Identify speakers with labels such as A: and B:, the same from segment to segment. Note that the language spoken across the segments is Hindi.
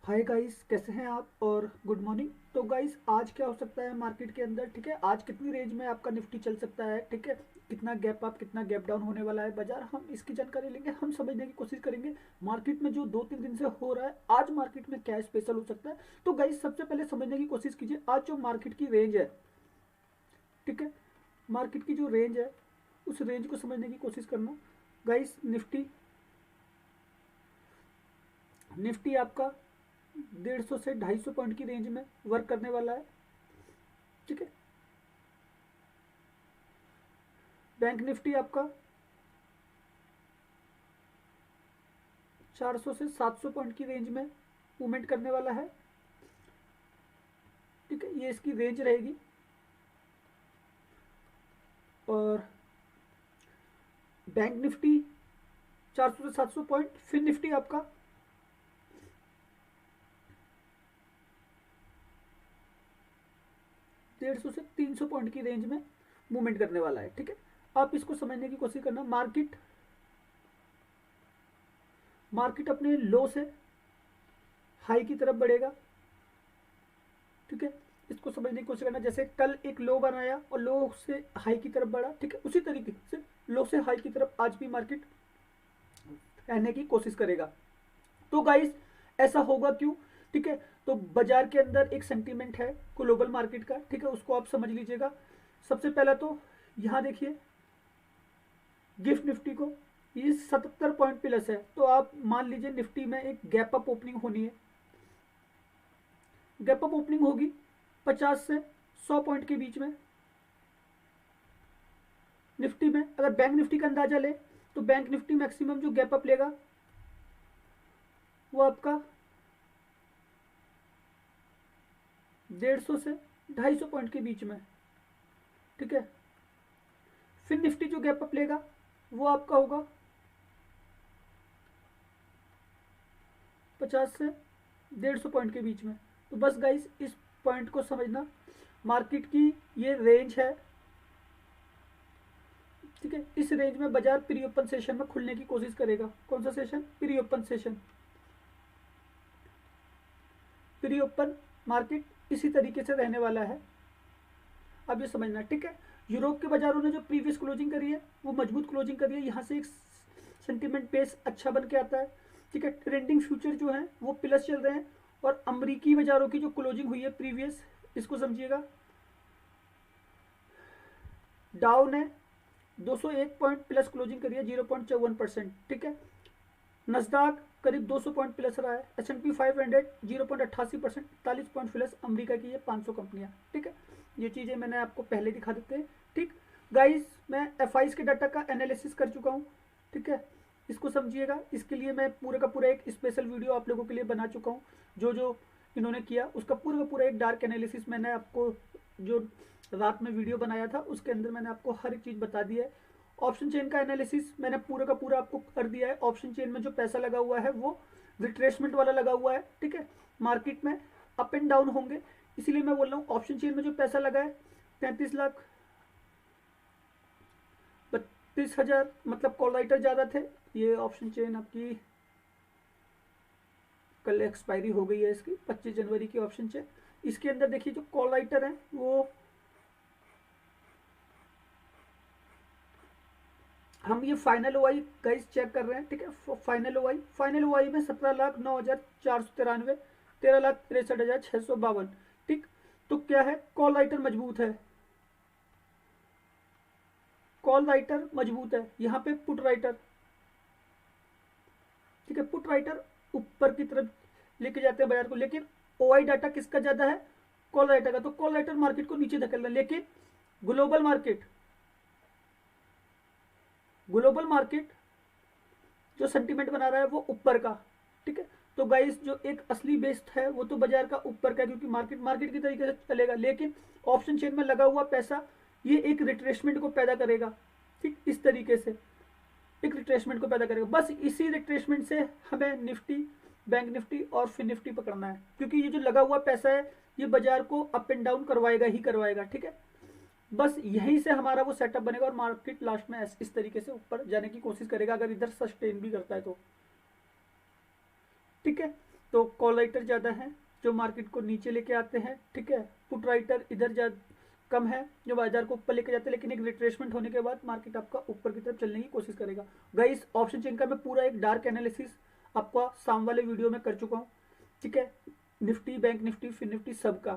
A: हाय गाइस, कैसे हैं आप और गुड मॉर्निंग। तो गाइस, आज क्या हो सकता है मार्केट के अंदर, ठीक है। आज कितनी रेंज में आपका निफ्टी चल सकता है, ठीक है। कितना गैप अप, कितना गैप डाउन होने वाला है बाजार, हम इसकी जानकारी लेंगे। हम समझने की कोशिश करेंगे मार्केट में जो 2-3 दिन से हो रहा है, आज मार्केट में क्या स्पेशल हो सकता है। तो गाइस, सबसे पहले समझने की कोशिश कीजिए आज जो मार्केट की रेंज है, ठीक है। मार्केट की जो रेंज है, उस रेंज को समझने की कोशिश करना। गाइस, निफ्टी निफ्टी आपका 150 से 250 पॉइंट की रेंज में वर्क करने वाला है, ठीक है। बैंक निफ्टी आपका 400 से 700 पॉइंट की रेंज में मूवमेंट करने वाला है, ठीक है। ये इसकी रेंज रहेगी। और बैंक निफ्टी 400 से 700 पॉइंट, फिर निफ्टी आपका 150 से 300 पॉइंट की रेंज में मूवमेंट करने वाला है, ठीक है। आप इसको समझने की कोशिश करना। मार्केट अपने लो से हाई की तरफ बढ़ेगा, ठीक है। इसको समझने की कोशिश करना। जैसे कल एक लो बनाया और लो से हाई की तरफ बढ़ा, ठीक है, उसी तरीके से लो से हाई की तरफ आज भी मार्केट रहने की कोशिश करेगा। तो गाइस, ऐसा होगा क्यों, ठीक है। तो बाजार के अंदर एक सेंटीमेंट है ग्लोबल मार्केट का, ठीक है, उसको आप समझ लीजिएगा। सबसे पहला तो यहां देखिए गिफ्ट निफ्टी को, ये 77 पॉइंट प्लस है। तो आप मान लीजिए निफ्टी में एक गैप अप ओपनिंग होनी है। गैप अप ओपनिंग होगी 50 से 100 पॉइंट के बीच में निफ्टी में। अगर बैंक निफ्टी का अंदाजा ले तो बैंक निफ्टी मैक्सिमम जो गैप अप लेगा वो आपका 150 से 250 पॉइंट के बीच में, ठीक है। फिर निफ्टी जो गैप अप लेगा वो आपका होगा 50 से 150 पॉइंट के बीच में। तो बस गाइस, इस पॉइंट को समझना। मार्केट की ये रेंज है, ठीक है। इस रेंज में बाजार प्री ओपन सेशन में खुलने की कोशिश करेगा। कौन सा session? Pre open session. Pre open market इसी तरीके से रहने वाला है, अब ये समझना, ठीक है। यूरोप के बाजारों ने जो प्रीवियस क्लोजिंग करी है वो मजबूत क्लोजिंग करी है। यहाँ से एक सेंटीमेंट बेस अच्छा बन के आता है, ठीक है। ट्रेंडिंग फ्यूचर जो है वो प्लस चल रहे हैं। और अमरीकी बाजारों की जो क्लोजिंग हुई है प्रीवियस, इसको समझिएगा। डाउ ने 201 पॉइंट प्लस क्लोजिंग करी है, 0.54%, ठीक है। नस्दाक करीब 200 पॉइंट प्लस रहा है। S&P 500 0.88%, 40 पॉइंट प्लस अमेरिका की ये 500 कंपनियां, ठीक है। ये चीज़ें मैंने आपको पहले दिखा देते हैं, ठीक। गाइस, मैं FIs के डाटा का एनालिसिस कर चुका हूँ, ठीक है। इसको समझिएगा। इसके लिए मैं पूरे का पूरा एक स्पेशल वीडियो आप लोगों के लिए बना चुका हूँ। जो जो इन्होंने किया उसका पूरा का पूरा एक डार्क एनालिसिस मैंने आपको, जो रात में वीडियो बनाया था उसके अंदर मैंने आपको हर एक चीज़ बता दी है। ऑप्शन चेन का एनालिसिस मैंने पूरा का पूरा आपको कर दिया है। ऑप्शन चेन में जो पैसा लगा हुआ है वो रिट्रेसमेंट वाला लगा हुआ है, ठीक है। मार्केट में अप एंड डाउन होंगे, इसीलिए मैं बोल रहा हूँ ऑप्शन चेन में जो पैसा लगा है 33,32,000, मतलब कॉल राइटर ज़्यादा थे। ये ऑप्शन चेन आपकी कल एक्सपायरी हो गई है इसकी, 25 जनवरी की ऑप्शन चेन। इसके अंदर देखिए जो कॉल राइटर है वो, हम ये फाइनल ओवाई गाइस चेक कर रहे हैं, ठीक है। फाइनल ओवाई में 17,09,493, 13,63,652, ठीक। तो क्या है, कॉल राइटर मजबूत है। कॉल राइटर मजबूत है। यहाँ पे पुट राइटर, ठीक है, पुट राइटर ऊपर की तरफ लेके जाते हैं बाजार को। लेकिन ओआई डाटा किसका ज्यादा है? कॉल राइटर का। तो कॉल राइटर मार्केट को नीचे धकेल रहा है। लेकिन ग्लोबल मार्केट ग्लोबल मार्केट जो सेंटीमेंट बना रहा है वो ऊपर का, ठीक है। तो गाइस, जो एक असली बेस्ट है वो तो बाजार का ऊपर का है, क्योंकि मार्केट मार्केट की तरीके से चलेगा। लेकिन ऑप्शन चेन में लगा हुआ पैसा ये एक रिट्रेसमेंट को पैदा करेगा, ठीक। इस तरीके से एक रिट्रेसमेंट को पैदा करेगा। बस इसी रिट्रेसमेंट से हमें निफ्टी, बैंक निफ्टी और फिर निफ्टी पकड़ना है, क्योंकि ये जो लगा हुआ पैसा है ये बाजार को अप एंड डाउन करवाएगा ही करवाएगा, ठीक है। बस यहीं से हमारा वो सेटअप बनेगा और मार्केट लास्ट में इस तरीके से ऊपर जाने की कोशिश करेगा, अगर इधर सस्टेन भी करता है तो, ठीक है। तो कॉल राइटर ज़्यादा हैं जो मार्केट को नीचे लेके आते हैं, ठीक है। पुट राइटर इधर ज़्यादा कम है जो बाजार को ऊपर लेके जाते हैं, लेकिन एक रिट्रेसमेंट होने के बाद मार्केट आपका ऊपर की तरफ चलने की कोशिश करेगा। गाइस ऑप्शन चेन का मैं पूरा एक डार्क एनालिसिस आपका शाम वाले वीडियो में कर चुका हूँ, ठीक है। निफ्टी, बैंक निफ्टी, फिर निफ्टी सबका।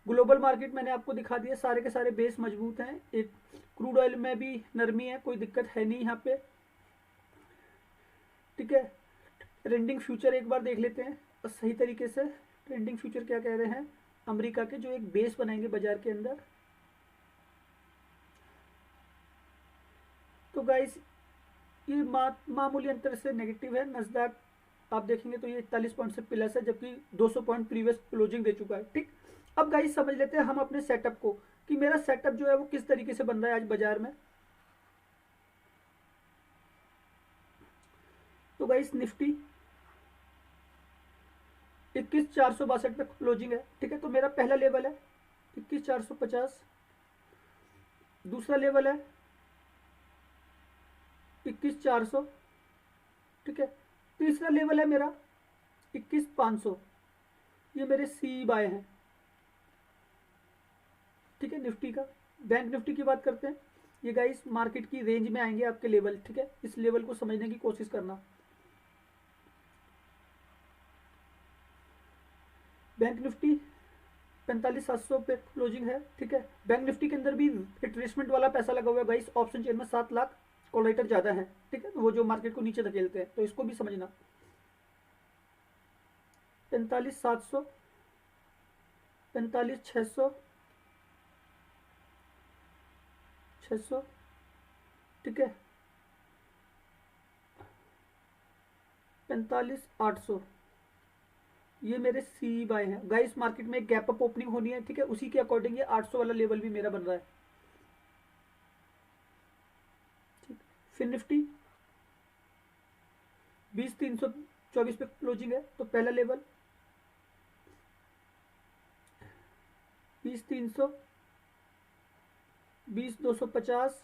A: ग्लोबल मार्केट मैंने आपको दिखा दिया, सारे के सारे बेस मजबूत हैं। एक क्रूड ऑयल में भी नरमी है, कोई दिक्कत है नहीं यहाँ पे, ठीक है। ट्रेंडिंग फ्यूचर एक बार देख लेते हैं सही तरीके से। ट्रेंडिंग फ्यूचर क्या कह रहे हैं अमेरिका के, जो एक बेस बनाएंगे बाजार के अंदर। तो गाइस ये मामूली अंतर से नेगेटिव है। नस्डैक आप देखेंगे तो ये 41 पॉइंट से प्लस है, जबकि 200 पॉइंट प्रीवियस क्लोजिंग दे चुका है, ठीक। अब गाइस समझ लेते हैं हम अपने सेटअप को, कि मेरा सेटअप जो है वो किस तरीके से बन रहा है आज बाजार में। तो गाइस निफ्टी 21,462 पे क्लोजिंग है, ठीक है। तो मेरा पहला लेवल है 21,450, दूसरा लेवल है 21,400, ठीक है। तीसरा लेवल है मेरा 21,500। ये मेरे सी बाय हैं, ठीक है, निफ्टी का। बैंक निफ्टी की बात करते हैं। ये गाइस मार्केट की रेंज में आएंगे आपके लेवल, ठीक है। इस लेवल को समझने की कोशिश करना। बैंक निफ्टी 45,700 पे क्लोजिंग है, ठीक है। बैंक निफ्टी के अंदर भी रिट्रेसमेंट वाला पैसा लगा हुआ है गाइस। ऑप्शन चेन में 7 लाख कॉल राइटर ज़्यादा है, ठीक है। वो जो मार्केट को नीचे धकेलते हैं, तो इसको भी समझना। 45,700, 45,600, 600, ठीक है। 45,800 ये मेरे सी बाय हैं गाइस। मार्केट में एक गैप अप ओपनिंग होनी है, ठीक है। उसी के अकॉर्डिंग ये 800 वाला लेवल भी मेरा बन रहा है, ठीक। फिर निफ्टी 20,324 पे क्लोजिंग है, तो पहला लेवल 20,300, 20,250,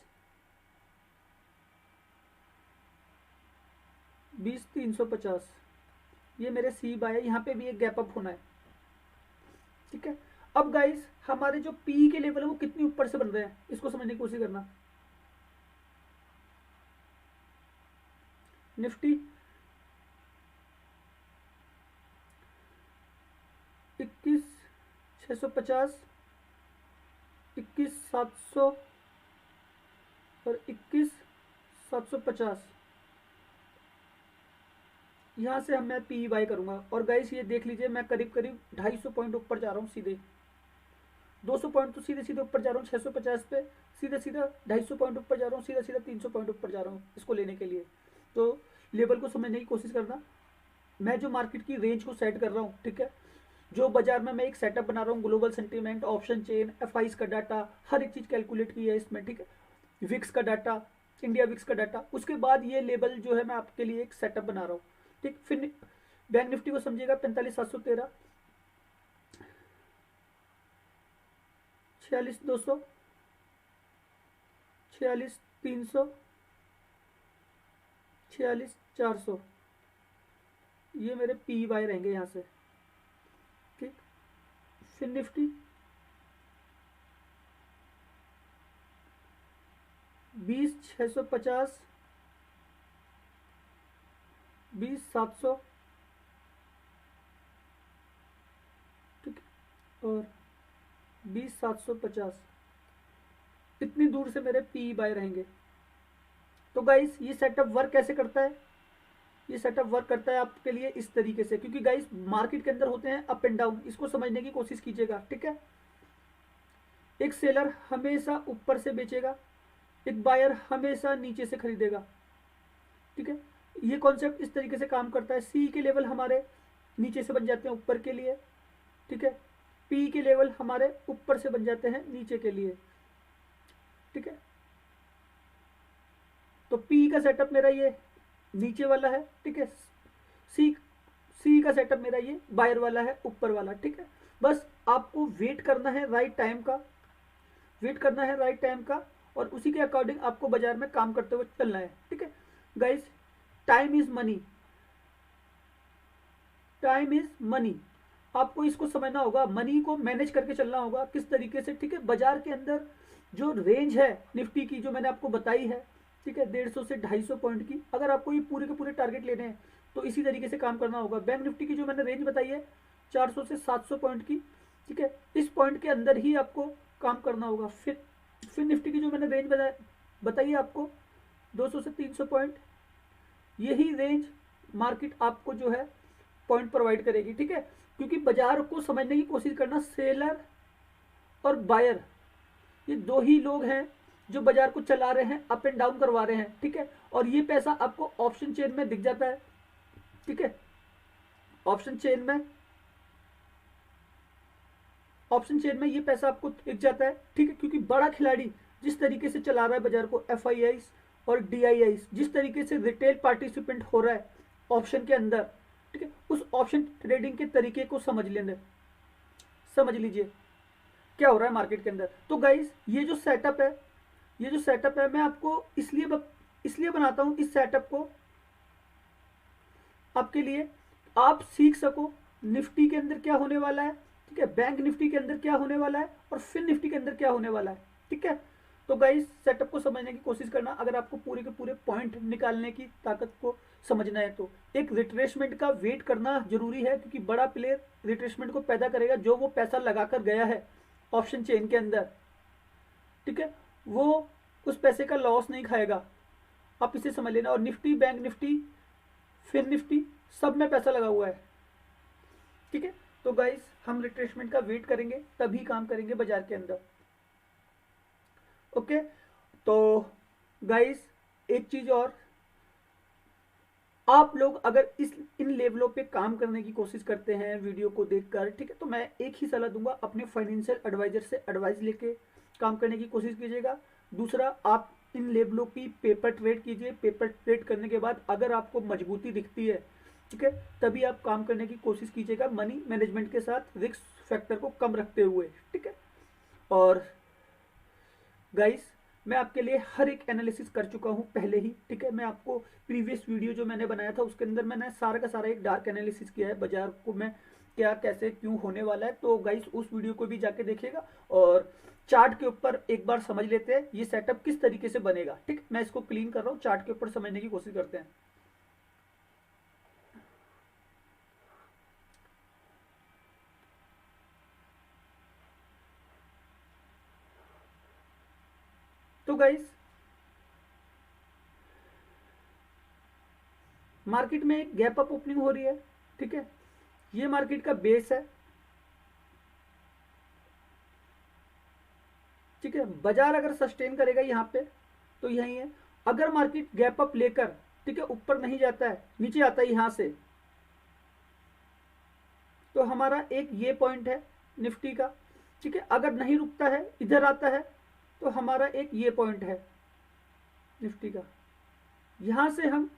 A: 20,350 ये मेरे सी बाय है। यहाँ पे भी एक गैप अप होना है, ठीक है। अब गाइस हमारे जो पी के लेवल है वो कितनी ऊपर से बन रहे हैं, इसको समझने की कोशिश करना। निफ्टी 21,650, 21,700 और 21,750 यहाँ से मैं पी बाय करूंगा। और गाइस ये देख लीजिए मैं करीब करीब 250 पॉइंट ऊपर जा रहा हूँ सीधे। 200 पॉइंट तो सीधे सीधे ऊपर जा रहा हूँ 650 पे, सीधा सीधा 250 पॉइंट ऊपर जा रहा हूँ, सीधा सीधा 300 पॉइंट ऊपर जा रहा हूँ इसको लेने के लिए। तो लेवल को समझने की कोशिश करना। मैं जो मार्केट की रेंज को सेट कर रहा हूँ, ठीक है। जो बाजार में मैं एक सेटअप बना रहा हूँ, global sentiment, option chain, FIIs का डाटा, हर एक चीज़ कैलकुलेट की है इसमें, ठीक है। विक्स का डाटा, इंडिया विक्स का डाटा, उसके बाद ये लेवल जो है मैं आपके लिए एक सेटअप बना रहा हूँ, ठीक। फिर बैंक निफ्टी को समझिएगा 45,713, 46,200, 46,300, 46,400 ये मेरे पी वाई रहेंगे यहाँ से, ठीक। फिर निफ्टी 20,650, 20,700, ठीक है, और 20,750 इतनी दूर से मेरे पी बाय रहेंगे। तो गाइस ये सेटअप वर्क कैसे करता है, ये सेटअप वर्क करता है आपके लिए इस तरीके से, क्योंकि गाइस मार्केट के अंदर होते हैं अप एंड डाउन, इसको समझने की कोशिश कीजिएगा, ठीक है। एक सेलर हमेशा ऊपर से बेचेगा, एक बायर हमेशा नीचे से खरीदेगा, ठीक है। ये कॉन्सेप्ट इस तरीके से काम करता है। सी के लेवल हमारे नीचे से बन जाते हैं ऊपर के लिए, ठीक है। पी के लेवल हमारे ऊपर से बन जाते हैं नीचे के लिए, ठीक है। तो पी का सेटअप मेरा ये नीचे वाला है, ठीक है। सी का सेटअप मेरा ये बायर वाला है, ऊपर वाला, ठीक है। बस आपको वेट करना है राइट टाइम का, वेट करना है राइट टाइम का, और उसी के अकॉर्डिंग आपको बाजार में काम करते हुए चलना है, ठीक है। Guys time is money, time is money. आपको इसको समझना होगा, मनी को मैनेज करके चलना होगा किस तरीके से, ठीक है। बाजार के अंदर जो रेंज है निफ्टी की जो मैंने आपको बताई है, ठीक है, 150 से 250 पॉइंट की, अगर आपको ये पूरे के पूरे टारगेट लेने हैं तो इसी तरीके से काम करना होगा। बैंक निफ्टी की जो मैंने रेंज बताई है 400 से 700 पॉइंट की, ठीक है, इस पॉइंट के अंदर ही आपको काम करना होगा। फिर निफ्टी की जो मैंने रेंज बताई है आपको 200 से 300 पॉइंट, यही रेंज मार्केट आपको जो है पॉइंट प्रोवाइड करेगी, ठीक है। क्योंकि बाजार को समझने की कोशिश करना, सेलर और बायर ये दो ही लोग हैं जो बाजार को चला रहे हैं, अप एंड डाउन करवा रहे हैं, ठीक है। और ये पैसा आपको ऑप्शन चेन में दिख जाता है, ठीक है। ऑप्शन चेन में ये पैसा आपको दिख जाता है, ठीक है। क्योंकि बड़ा खिलाड़ी जिस तरीके से चला रहा है बाजार को, FIIs और DIIs, जिस तरीके से रिटेल पार्टिसिपेंट हो रहा है ऑप्शन के अंदर, ठीक है, उस ऑप्शन ट्रेडिंग के तरीके को समझ समझ लीजिए क्या हो रहा है मार्केट के अंदर। तो गाइस ये जो सेटअप है मैं आपको इसलिए बनाता हूं इस सेटअप को आपके लिए, आप सीख सको निफ्टी के अंदर क्या होने वाला है, ठीक है, बैंक निफ्टी के अंदर क्या होने वाला है और फिर निफ्टी के अंदर क्या होने वाला है, ठीक है। तो गाइस सेटअप को समझने की कोशिश करना, अगर आपको पूरे के पूरे पॉइंट निकालने की ताकत को समझना है तो एक रिट्रेसमेंट का वेट करना जरूरी है, क्योंकि बड़ा प्लेयर रिट्रेसमेंट को पैदा करेगा जो वो पैसा लगाकर गया है ऑप्शन चेन के अंदर, ठीक है, वो उस पैसे का लॉस नहीं खाएगा, आप इसे समझ लेना। और निफ्टी, बैंक निफ्टी, फिर निफ्टी, सब में पैसा लगा हुआ है, ठीक है। तो गाइस हम रिट्रेसमेंट का वेट करेंगे तभी काम करेंगे बाजार के अंदर, ओके। तो गाइस एक चीज और, आप लोग अगर इन लेवलों पे काम करने की कोशिश करते हैं वीडियो को देखकर, ठीक है, तो मैं एक ही सलाह दूंगा, अपने फाइनेंशियल एडवाइजर से एडवाइस लेके काम करने की कोशिश कीजिएगा। दूसरा, आप इन लेवलों की पेपर ट्रेड कीजिए। पेपर ट्रेड करने के बाद अगर आपको मजबूती दिखती है, ठीक है, तभी आप काम करने की कोशिश कीजिएगा मनी मैनेजमेंट के साथ, रिस्क फैक्टर को कम रखते हुए, ठीक है। और गाइस मैं आपके लिए हर एक एनालिसिस कर चुका हूं पहले ही, ठीक है। मैं आपको प्रीवियस वीडियो जो मैंने बनाया था उसके अंदर मैंने सारा का सारा एक डार्क एनालिसिस किया है बाजार को मैं क्या कैसे क्यों होने वाला है। तो गाइस उस वीडियो को भी जाके देखिएगा और चार्ट के ऊपर एक बार समझ लेते हैं ये सेटअप किस तरीके से बनेगा, ठीक। मैं इसको क्लीन कर रहा हूँ, चार्ट के ऊपर समझने की कोशिश करते हैं। तो गाइस मार्केट में एक गैप अप ओपनिंग हो रही है, ठीक है, ये मार्केट का बेस है, ठीक है। बाजार अगर सस्टेन करेगा यहाँ पे तो यही है, अगर मार्केट गैप अप लेकर, ठीक है, ऊपर नहीं जाता है, नीचे आता है यहां से, तो हमारा एक ये पॉइंट है निफ्टी का, ठीक है। अगर नहीं रुकता है, इधर आता है, तो हमारा एक ये पॉइंट है निफ्टी का। यहां से हम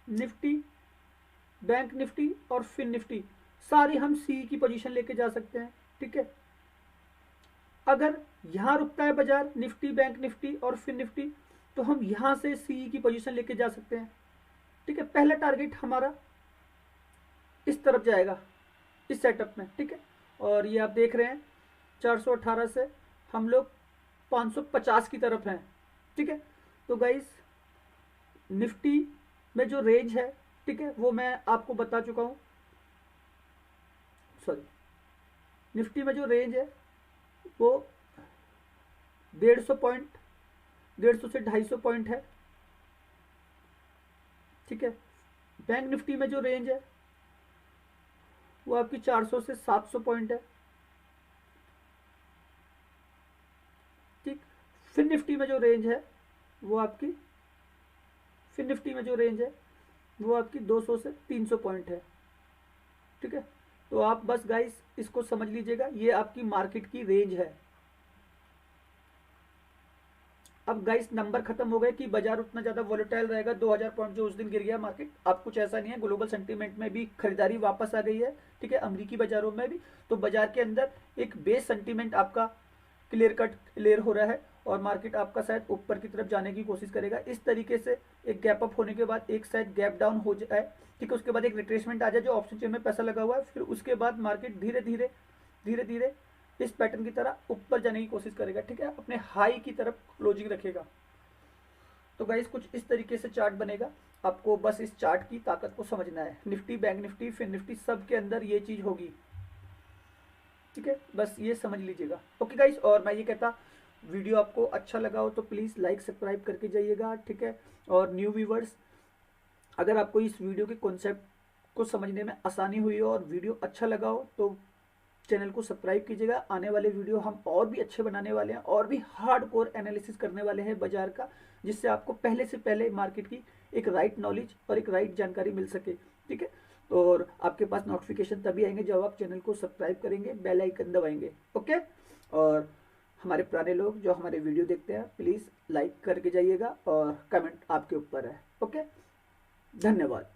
A: निफ्टी, बैंक निफ्टी और फिर निफ्टी सारी हम सी की पोजीशन लेके जा सकते हैं, ठीक है। अगर यहां रुकता है बाजार, निफ्टी, बैंक निफ्टी और फिर निफ्टी, तो हम यहां से सी की पोजीशन लेके जा सकते हैं, ठीक है। पहला टारगेट हमारा इस तरफ जाएगा इस सेटअप में, ठीक है। और ये आप देख रहे हैं 418 से हम लोग 550 की तरफ हैं, ठीक है। तो गाइस निफ्टी में जो रेंज है, ठीक है, वो मैं आपको बता चुका हूं, सॉरी, निफ्टी में जो रेंज है वो 150 पॉइंट, 150 से 250 पॉइंट है, ठीक है। बैंक निफ्टी में जो रेंज है वो आपकी 400 से 700 पॉइंट है, ठीक। फिर निफ्टी में जो रेंज है वो आपकी 200 से 300 पॉइंट है, ठीक है। तो आप बस गाइस इसको समझ लीजिएगा, ये आपकी मार्केट की रेंज है। अब गाइस नंबर खत्म हो गए कि बाजार उतना ज्यादा वोलेटाइल रहेगा, 2000 पॉइंट जो उस दिन गिर गया मार्केट, अब कुछ ऐसा नहीं है। ग्लोबल सेंटीमेंट में भी खरीदारी वापस आ गई है, ठीक है, अमेरिकी बाजारों में भी। तो बाजार के अंदर एक बेस सेंटीमेंट आपका क्लियर हो रहा है और मार्केट आपका शायद ऊपर की तरफ जाने की कोशिश करेगा। इस तरीके से एक गैप अप होने के बाद एक शायद गैप डाउन हो जाए, ठीक है, उसके बाद एक रिट्रेसमेंट आ जाए जो ऑप्शन चेन में पैसा लगा हुआ है, फिर उसके बाद मार्केट धीरे धीरे इस पैटर्न की तरह ऊपर जाने की कोशिश करेगा, ठीक है, अपने हाई की तरफ क्लोजिंग रखेगा। तो गाइस कुछ इस तरीके से चार्ट बनेगा, आपको बस इस चार्ट की ताकत को समझना है। Nifty, bank Nifty, fin Nifty सब के अंदर ये चीज होगी, ठीक है, बस ये समझ लीजिएगा। ओके गाइस, और मैं ये कहता वीडियो आपको अच्छा लगा हो तो प्लीज़ लाइक सब्सक्राइब करके जाइएगा, ठीक है। और न्यू व्यूवर्स, अगर आपको इस वीडियो के कॉन्सेप्ट को समझने में आसानी हुई हो और वीडियो अच्छा लगा हो तो चैनल को सब्सक्राइब कीजिएगा। आने वाले वीडियो हम और भी अच्छे बनाने वाले हैं और भी हार्डकोर एनालिसिस करने वाले हैं बाजार का, जिससे आपको पहले से पहले मार्केट की एक राइट नॉलेज और एक राइट जानकारी मिल सके, ठीक है। और आपके पास नोटिफिकेशन तभी आएंगे जब आप चैनल को सब्सक्राइब करेंगे, बेल आइकन दबाएंगे, ओके। और हमारे पुराने लोग जो हमारे वीडियो देखते हैं प्लीज़ लाइक करके जाइएगा और कमेंट आपके ऊपर है, ओके। धन्यवाद।